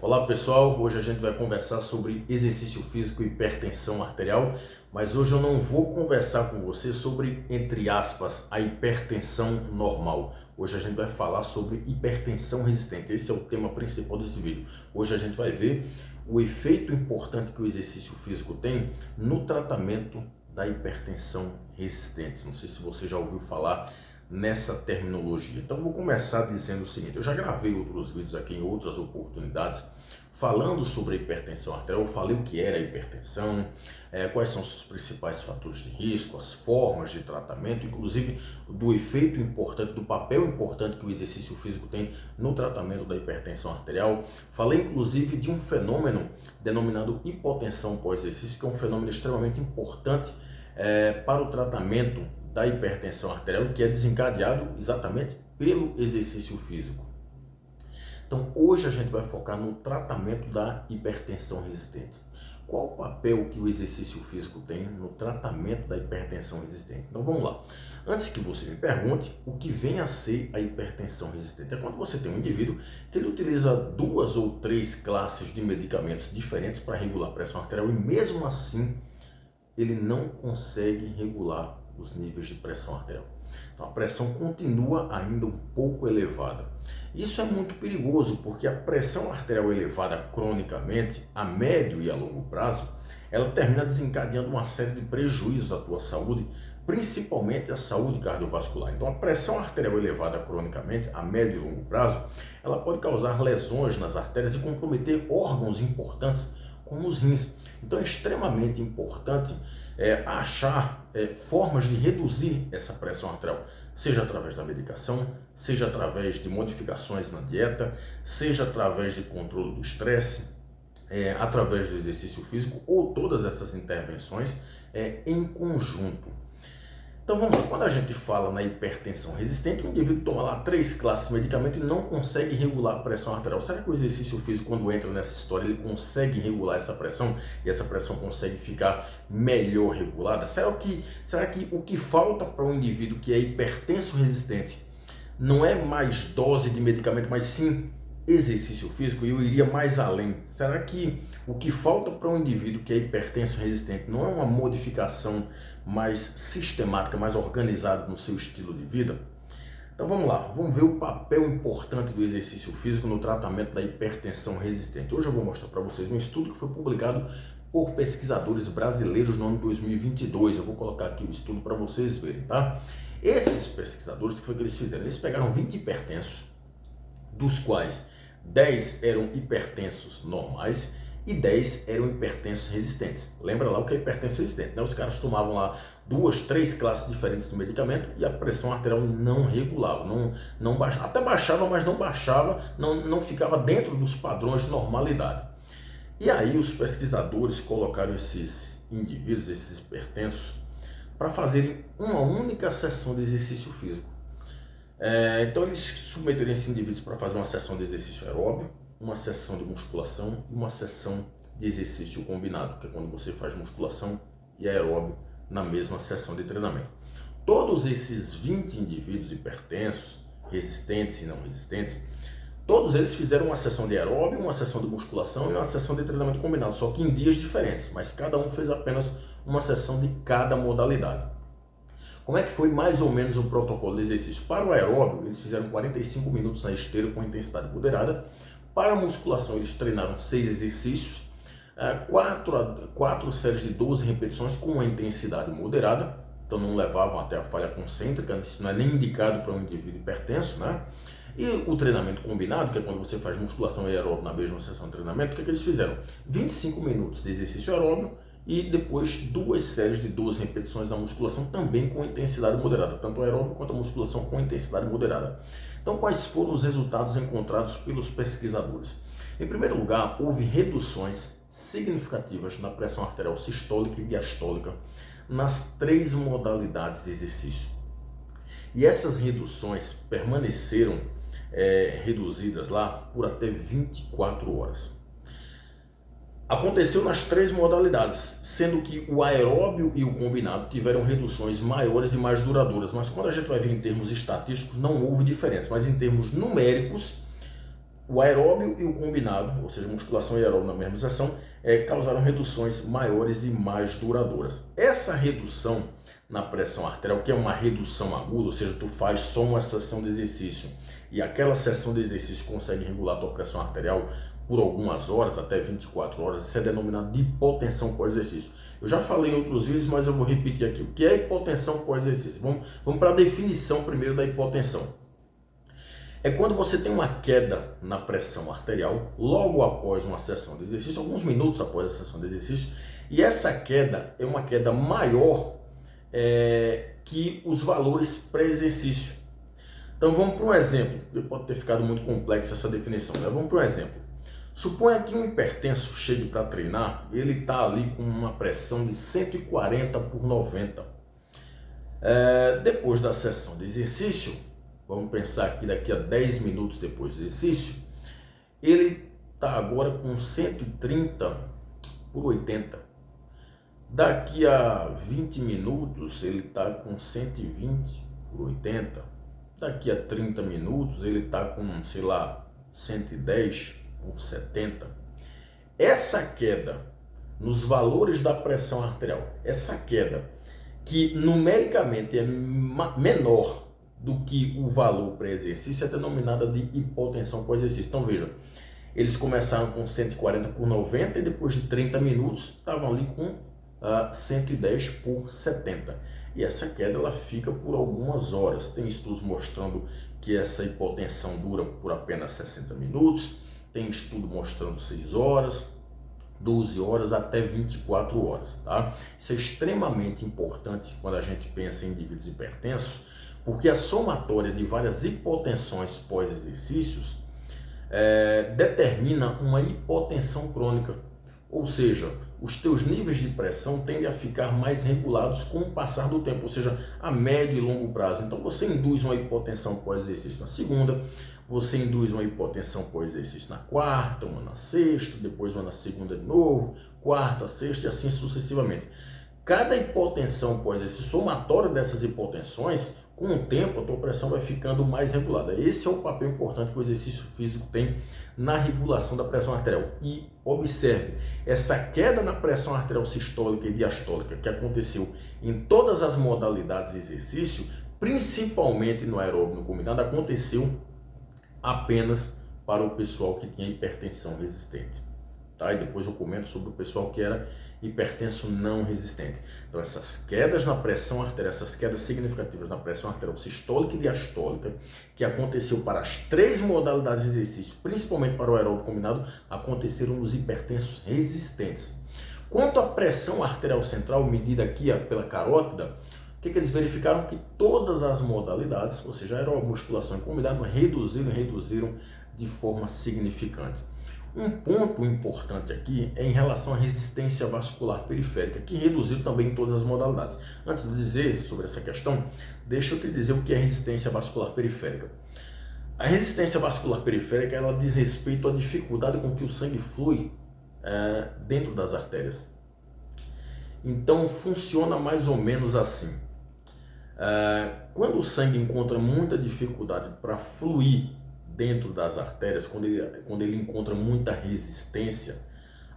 Olá pessoal, hoje a gente vai conversar sobre exercício físico e hipertensão arterial, mas hoje eu não vou conversar com você sobre, entre aspas, a hipertensão normal. Hoje a gente vai falar sobre hipertensão resistente, esse é o tema principal desse vídeo. Hoje a gente vai ver o efeito importante que o exercício físico tem no tratamento da hipertensão resistente. Não sei se você já ouviu falar nessa terminologia. Então vou começar dizendo o seguinte: eu já gravei outros vídeos aqui em outras oportunidades falando sobre a hipertensão arterial. Eu falei o que era a hipertensão, quais são os seus principais fatores de risco, as formas de tratamento, inclusive do efeito importante, do papel importante que o exercício físico tem no tratamento da hipertensão arterial. Falei inclusive de um fenômeno denominado hipotensão pós-exercício, que é um fenômeno extremamente importante para o tratamento da hipertensão arterial, que é desencadeado exatamente pelo exercício físico. Então hoje a gente vai focar no tratamento da hipertensão resistente. Qual o papel que o exercício físico tem no tratamento da hipertensão resistente? Então vamos lá. Antes que você me pergunte, o que vem a ser a hipertensão resistente? É quando você tem um indivíduo que ele utiliza 2 ou 3 classes de medicamentos diferentes para regular a pressão arterial e mesmo assim ele não consegue regular os níveis de pressão arterial. Então a pressão continua ainda um pouco elevada. Isso é muito perigoso porque a pressão arterial elevada cronicamente, a médio e a longo prazo, ela termina desencadeando uma série de prejuízos à tua saúde, principalmente a saúde cardiovascular. Então a pressão arterial elevada cronicamente, a médio e longo prazo, ela pode causar lesões nas artérias e comprometer órgãos importantes como os rins. Então é extremamente importante achar formas de reduzir essa pressão arterial, seja através da medicação, seja através de modificações na dieta, seja através de controle do estresse, através do exercício físico ou todas essas intervenções em conjunto. Então vamos lá, quando a gente fala na hipertensão resistente, o indivíduo toma lá 3 classes de medicamento e não consegue regular a pressão arterial. Será que o exercício físico, quando entra nessa história, ele consegue regular essa pressão e essa pressão consegue ficar melhor regulada? Será que o que falta para um indivíduo que é hipertenso resistente não é mais dose de medicamento, mas sim exercício físico? E eu iria mais além. Será que o que falta para um indivíduo que é hipertenso resistente não é uma modificação mais sistemática, mais organizada no seu estilo de vida? Então vamos lá, vamos ver o papel importante do exercício físico no tratamento da hipertensão resistente. Hoje eu vou mostrar para vocês um estudo que foi publicado por pesquisadores brasileiros no ano 2022. Eu vou colocar aqui o estudo para vocês verem, tá? Esses pesquisadores, o que foi que eles fizeram? Eles pegaram 20 hipertensos, dos quais 10 eram hipertensos normais e 10 eram hipertensos resistentes. Lembra lá o que é hipertenso resistente, né? Os caras tomavam lá 2, 3 classes diferentes de medicamento e a pressão arterial não regulava, não baixava, até baixava, mas não baixava, não ficava dentro dos padrões de normalidade. E aí os pesquisadores colocaram esses indivíduos, esses hipertensos, para fazerem uma única sessão de exercício físico. Então eles submeteram esses indivíduos para fazer uma sessão de exercício aeróbio, uma sessão de musculação e uma sessão de exercício combinado, que é quando você faz musculação e aeróbio na mesma sessão de treinamento. Todos esses 20 indivíduos hipertensos, resistentes e não resistentes, todos eles fizeram uma sessão de aeróbio, uma sessão de musculação e uma sessão de treinamento combinado, só que em dias diferentes, mas cada um fez apenas uma sessão de cada modalidade. Como é que foi mais ou menos o protocolo de exercício? Para o aeróbio, eles fizeram 45 minutos na esteira com intensidade moderada. Para a musculação, eles treinaram 6 exercícios, 4 séries de 12 repetições com uma intensidade moderada, então não levavam até a falha concêntrica, isso não é nem indicado para um indivíduo hipertenso, né? E o treinamento combinado, que é quando você faz musculação e aeróbio na mesma sessão de treinamento, o que é que eles fizeram? 25 minutos de exercício aeróbio e depois 2 séries de 12 repetições na musculação também com intensidade moderada, tanto o aeróbio quanto a musculação com intensidade moderada. Então quais foram os resultados encontrados pelos pesquisadores? Em primeiro lugar, houve reduções significativas na pressão arterial sistólica e diastólica nas 3 modalidades de exercício. E essas reduções permaneceram reduzidas lá por até 24 horas. Aconteceu nas 3 modalidades, sendo que o aeróbio e o combinado tiveram reduções maiores e mais duradouras, mas quando a gente vai ver em termos estatísticos não houve diferença, mas em termos numéricos O aeróbio e o combinado, ou seja, musculação e aeróbio na mesma sessão, causaram reduções maiores e mais duradouras. Essa redução na pressão arterial, que é uma redução aguda, ou seja, tu faz só uma sessão de exercício e aquela sessão de exercício consegue regular a tua pressão arterial por algumas horas, até 24 horas, isso é denominado de hipotensão pós-exercício. Eu já falei em outros vídeos, mas eu vou repetir aqui. O que é hipotensão pós-exercício? Vamos para a definição primeiro da hipotensão. É quando você tem uma queda na pressão arterial logo após uma sessão de exercício, alguns minutos após a sessão de exercício, e essa queda é uma queda maior que os valores pré-exercício. Então vamos para um exemplo, porque pode ter ficado muito complexa essa definição, né? Vamos para um exemplo. Suponha que um hipertenso chegue para treinar, ele está ali com uma pressão de 140 por 90. Depois da sessão de exercício, vamos pensar que daqui a 10 minutos depois do exercício, ele está agora com 130 por 80. Daqui a 20 minutos ele está com 120 por 80. Daqui a 30 minutos ele está com, sei lá, 110 por 70. Essa queda nos valores da pressão arterial, essa queda que numericamente é menor do que o valor pré-exercício, é denominada de hipotensão pós-exercício. Então veja, eles começaram com 140 por 90 e depois de 30 minutos estavam ali com 110 por 70. E essa queda ela fica por algumas horas. Tem estudos mostrando que essa hipotensão dura por apenas 60 minutos, tem estudo mostrando 6 horas, 12 horas até 24 horas, tá? Isso é extremamente importante quando a gente pensa em indivíduos hipertensos, porque a somatória de várias hipotensões pós-exercícios determina uma hipotensão crônica, ou seja, os teus níveis de pressão tendem a ficar mais regulados com o passar do tempo, ou seja, a médio e longo prazo. Então você induz uma hipotensão pós-exercício na segunda, você induz uma hipotensão pós-exercício na quarta, uma na sexta, depois uma na segunda de novo, quarta, sexta e assim sucessivamente. Cada hipotensão pós-exercício, somatório dessas hipotensões, com o tempo a tua pressão vai ficando mais regulada. Esse é o papel importante que o exercício físico tem na regulação da pressão arterial. E observe, essa queda na pressão arterial sistólica e diastólica que aconteceu em todas as modalidades de exercício, principalmente no aeróbio no combinado, aconteceu apenas para o pessoal que tinha hipertensão resistente. Tá? E depois eu comento sobre o pessoal que era hipertenso não resistente. Então essas quedas na pressão arterial, essas quedas significativas na pressão arterial sistólica e diastólica, que aconteceu para as 3 modalidades de exercício, principalmente para o aeróbio combinado, aconteceram nos hipertensos resistentes. Quanto à pressão arterial central, medida aqui pela carótida, o que eles verificaram? Que todas as modalidades, ou seja, aeróbio, musculação e combinado, reduziram de forma significante. Um ponto importante aqui é em relação à resistência vascular periférica, que reduziu também em todas as modalidades. Antes de dizer sobre essa questão, deixa eu te dizer o que é resistência vascular periférica. A resistência vascular periférica ela diz respeito à dificuldade com que o sangue flui dentro das artérias. Então funciona mais ou menos assim. Quando o sangue encontra muita dificuldade para fluir dentro das artérias, quando ele encontra muita resistência,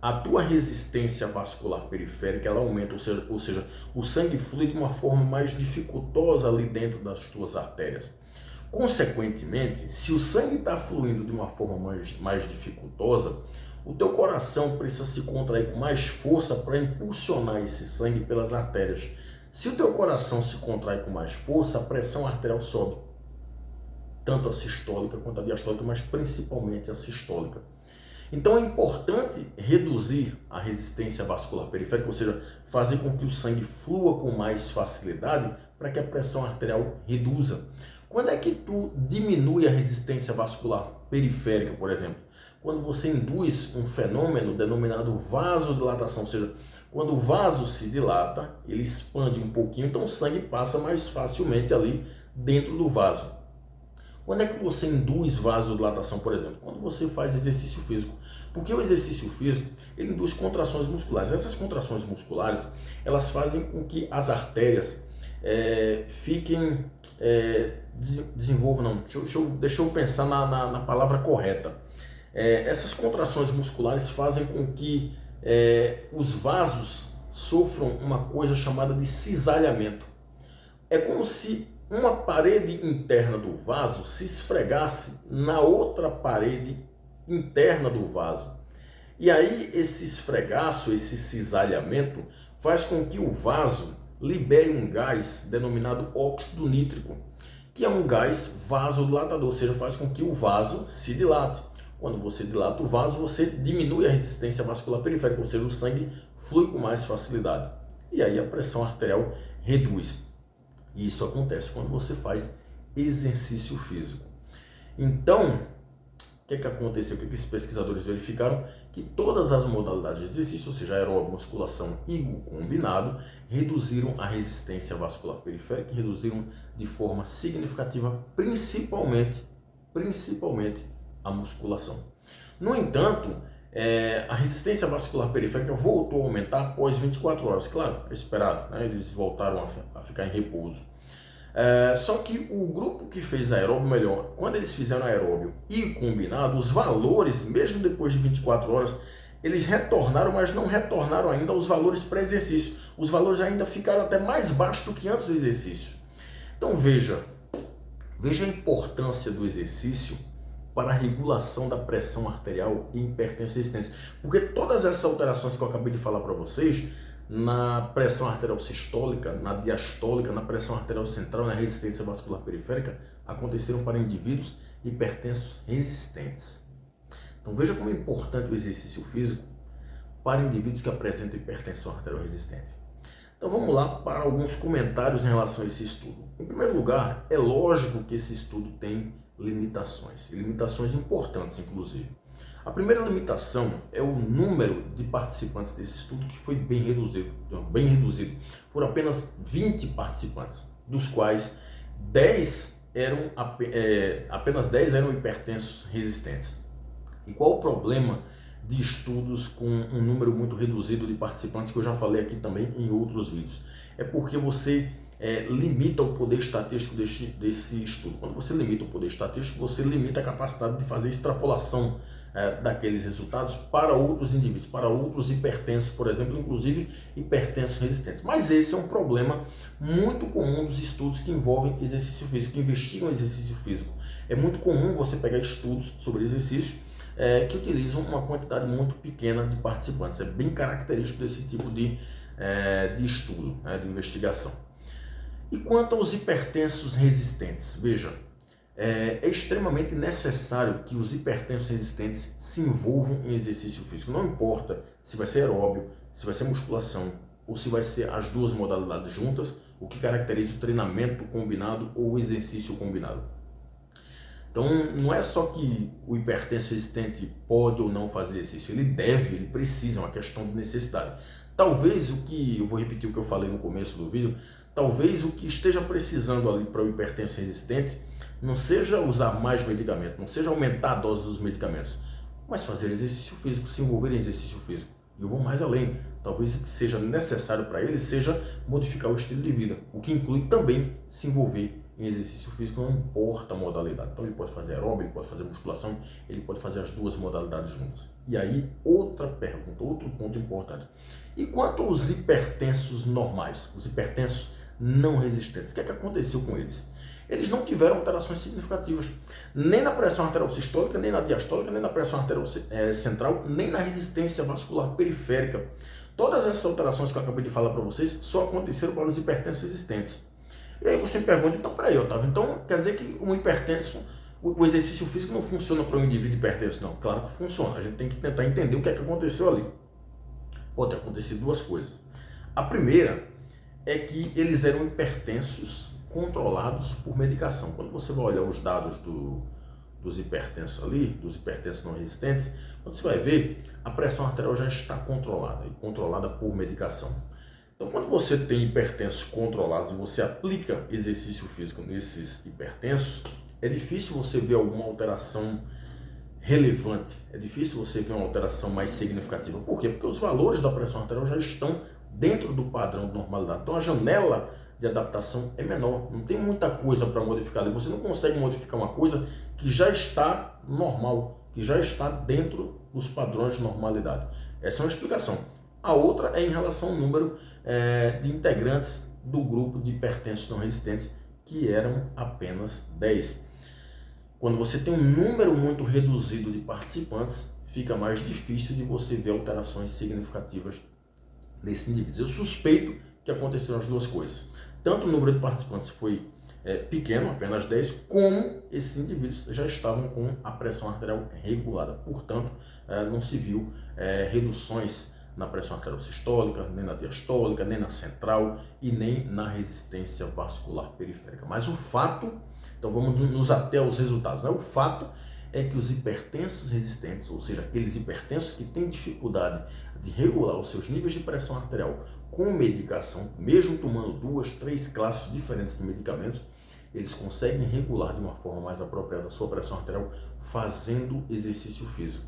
a tua resistência vascular periférica ela aumenta, ou seja, o sangue flui de uma forma mais dificultosa ali dentro das tuas artérias. Consequentemente, se o sangue está fluindo de uma forma mais dificultosa, o teu coração precisa se contrair com mais força para impulsionar esse sangue pelas artérias. Se o teu coração se contrai com mais força, a pressão arterial sobe. Tanto a sistólica quanto a diastólica, mas principalmente a sistólica. Então é importante reduzir a resistência vascular periférica, ou seja, fazer com que o sangue flua com mais facilidade para que a pressão arterial reduza. Quando é que tu diminui a resistência vascular periférica, por exemplo? Quando você induz um fenômeno denominado vasodilatação, ou seja, quando o vaso se dilata, ele expande um pouquinho, então o sangue passa mais facilmente ali dentro do vaso. Quando é que você induz vasodilatação, por exemplo? Quando você faz exercício físico. Porque o exercício físico, ele induz contrações musculares. Essas contrações musculares, elas fazem com que as artérias desenvolvam, não, deixa eu pensar na palavra correta. Essas contrações musculares fazem com que os vasos sofram uma coisa chamada de cisalhamento. É como se uma parede interna do vaso se esfregasse na outra parede interna do vaso. E aí esse esfregaço, esse cisalhamento, faz com que o vaso libere um gás denominado óxido nítrico, que é um gás vasodilatador, ou seja, faz com que o vaso se dilate. Quando você dilata o vaso, você diminui a resistência vascular periférica, ou seja, o sangue flui com mais facilidade. E aí a pressão arterial reduz. E isso acontece quando você faz exercício físico. Então, o que aconteceu? O que esses pesquisadores verificaram? Que todas as modalidades de exercício, ou seja, aeróbio, musculação e o combinado, reduziram a resistência vascular periférica e reduziram de forma significativa, principalmente a musculação. No entanto, a resistência vascular periférica voltou a aumentar após 24 horas. Claro, é esperado, né? Eles voltaram a ficar em repouso. Só que o grupo que fez aeróbio, melhor, quando eles fizeram aeróbio e combinado, os valores, mesmo depois de 24 horas, eles retornaram, mas não retornaram ainda aos valores pré-exercício. Os valores ainda ficaram até mais baixos do que antes do exercício. Então veja a importância do exercício para a regulação da pressão arterial e hipertensão e resistência. Porque todas essas alterações que eu acabei de falar para vocês, na pressão arterial sistólica, na diastólica, na pressão arterial central, na resistência vascular periférica, aconteceram para indivíduos hipertensos resistentes. Então veja como é importante o exercício físico para indivíduos que apresentam hipertensão arterial resistente. Então vamos lá para alguns comentários em relação a esse estudo. Em primeiro lugar, é lógico que esse estudo tem limitações, e limitações importantes inclusive. A primeira limitação é o número de participantes desse estudo, que foi bem reduzido. Foram apenas 20 participantes, dos quais apenas 10 eram hipertensos resistentes. E qual o problema de estudos com um número muito reduzido de participantes, que eu já falei aqui também em outros vídeos? É porque você limita o poder estatístico desse estudo. Quando você limita o poder estatístico, você limita a capacidade de fazer extrapolação daqueles resultados para outros indivíduos, para outros hipertensos, por exemplo, inclusive hipertensos resistentes. Mas esse é um problema muito comum dos estudos que envolvem exercício físico, que investigam exercício físico. É muito comum você pegar estudos sobre exercício que utilizam uma quantidade muito pequena de participantes. É bem característico desse tipo de estudo, de investigação. E quanto aos hipertensos resistentes, veja, é extremamente necessário que os hipertensos resistentes se envolvam em exercício físico. Não importa se vai ser aeróbio, se vai ser musculação ou se vai ser as duas modalidades juntas, o que caracteriza o treinamento combinado ou o exercício combinado. Então, não é só que o hipertenso resistente pode ou não fazer exercício, ele precisa, é uma questão de necessidade. Talvez eu vou repetir o que eu falei no começo do vídeo, talvez o que esteja precisando ali para o hipertenso resistente não seja usar mais medicamento, não seja aumentar a dose dos medicamentos, mas fazer exercício físico, se envolver em exercício físico. E eu vou mais além, talvez o que seja necessário para ele seja modificar o estilo de vida, o que inclui também se envolver em exercício físico, não importa a modalidade. Então ele pode fazer aeróbio, ele pode fazer musculação, ele pode fazer as duas modalidades juntas. E aí, outra pergunta, outro ponto importante. E quanto aos hipertensos normais, os hipertensos não resistentes, o que aconteceu com eles? Eles não tiveram alterações significativas, nem na pressão arterial sistólica, nem na diastólica, nem na pressão arterial central, nem na resistência vascular periférica. Todas essas alterações que eu acabei de falar para vocês só aconteceram para os hipertensos resistentes. E aí você me pergunta, então peraí, Otávio, então quer dizer que um hipertenso, o exercício físico não funciona para um indivíduo hipertenso? Não, claro que funciona, a gente tem que tentar entender o que aconteceu ali. Pode acontecer duas coisas. A primeira é que eles eram hipertensos controlados por medicação. Quando você vai olhar os dados dos hipertensos ali, dos hipertensos não resistentes, quando você vai ver, a pressão arterial já está controlada, e controlada por medicação. Então, quando você tem hipertensos controlados e você aplica exercício físico nesses hipertensos, é difícil você ver alguma alteração relevante, é difícil você ver uma alteração mais significativa. Por quê? Porque os valores da pressão arterial já estão dentro do padrão de normalidade. Então, a janela de adaptação é menor, não tem muita coisa para modificar ali. Você não consegue modificar uma coisa que já está normal, que já está dentro dos padrões de normalidade. Essa é uma explicação. A outra é em relação ao número de integrantes do grupo de hipertensos não resistentes, que eram apenas 10. Quando você tem um número muito reduzido de participantes, fica mais difícil de você ver alterações significativas desses indivíduos. Eu suspeito que aconteceram as duas coisas. Tanto o número de participantes foi pequeno, apenas 10, como esses indivíduos já estavam com a pressão arterial regulada. Portanto, não se viu reduções na pressão arterial sistólica, nem na diastólica, nem na central e nem na resistência vascular periférica. Mas o fato, então vamos nos ater aos resultados, né? O fato é que os hipertensos resistentes, ou seja, aqueles hipertensos que têm dificuldade de regular os seus níveis de pressão arterial com medicação, mesmo tomando 2, 3 classes diferentes de medicamentos, eles conseguem regular de uma forma mais apropriada a sua pressão arterial fazendo exercício físico.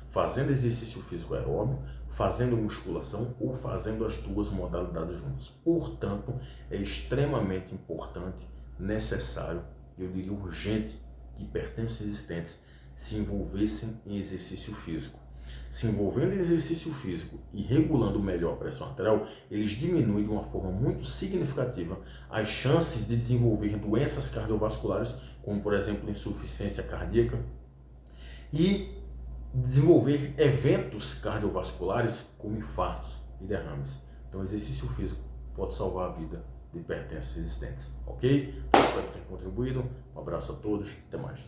Fazendo exercício físico aeróbio, fazendo musculação ou fazendo as duas modalidades juntas. Portanto, é extremamente importante, necessário, eu diria urgente, que hipertensos resistentes se envolvessem em exercício físico. Se envolvendo em exercício físico e regulando melhor a pressão arterial, eles diminuem de uma forma muito significativa as chances de desenvolver doenças cardiovasculares, como por exemplo insuficiência cardíaca, e desenvolver eventos cardiovasculares como infartos e derrames. Então, o exercício físico pode salvar a vida de hipertensos resistentes, ok? Espero ter contribuído. Um abraço a todos, até mais.